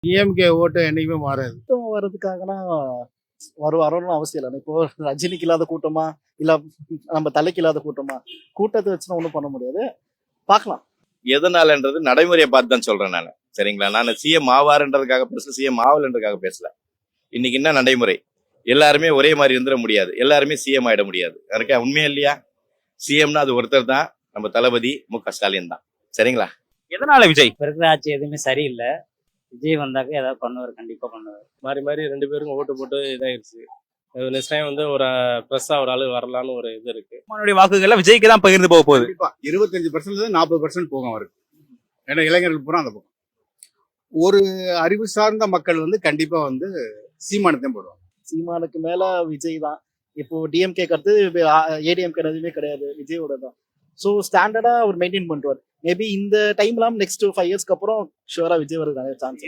DMK ஓட்டு என்னைக்குமே மாறாது. கூட்டம் வர்றதுக்காகனா வரணும்னு அவசியம் இல்லை. இப்போ ரஜினிக்கு இல்லாத கூட்டமா, இல்ல நம்ம தலைக்கு இல்லாத கூட்டமா, கூட்டத்தை வச்சுன்னா ஒன்றும் பண்ண முடியாது. பார்க்கலாம். எதனாலன்றது நடைமுறையை பார்த்து தான் சொல்றேன் நான். சரிங்களா? நான் சிஎம் ஆவாருன்றதுக்காக பேசல, சிஎம் ஆவலன்றதுக்காக பேசல. இன்னைக்கு என்ன நடைமுறை? எல்லாருமே ஒரே மாதிரி இருந்துட முடியாது, எல்லாருமே சிஎம் ஆயிட முடியாது. இருக்கா உண்மையா இல்லையா? சிஎம்னா அது ஒருத்தர் தான், நம்ம தளபதி மு.க.ஸ்டாலின் தான். சரிங்களா? எதனால விஜய்? இப்ப இருக்கிற ஆட்சி எதுவுமே சரியில்லை. விஜய் வந்தாக்க ஏதாவது பண்ணுவார், கண்டிப்பா பண்ணுவார். மாறி மாறி 2 பேருக்கும் ஓட்டு போட்டு இதாயிருச்சு. நெக்ஸ்ட் டைம் வந்து ஒரு ப்ரெஸ்ஸா ஒரு ஆளு வரலான்னு ஒரு இது இருக்கு. நம்மளுடைய வாக்குகளை விஜய்க்கு தான் பகிர்ந்து போக போகுது. கண்டிப்பா 25% 40% போகும் அவருக்கு. ஏன்னா இளைஞர்கள் பூரா அந்த பக்கம். ஒரு அறிவு சார்ந்த மக்கள் வந்து கண்டிப்பா வந்து சீமானத்தையும் போடுவாங்க. சீமானுக்கு மேல விஜய் தான். இப்போ டிஎம்கே அடுத்து ஏடிஎம்கே எதுவுமே கிடையாது, விஜயோட தான். ஸோ ஸ்டாண்டர்டா அவர் மெயின்டைன் பண்ணுவார். மேபி இந்த டைம்லாம் நெக்ஸ்ட் 5 இயர்ஸ்க்கு அப்புறம் ஷுவரா விஜய் வரதுக்கான சான்ஸ்.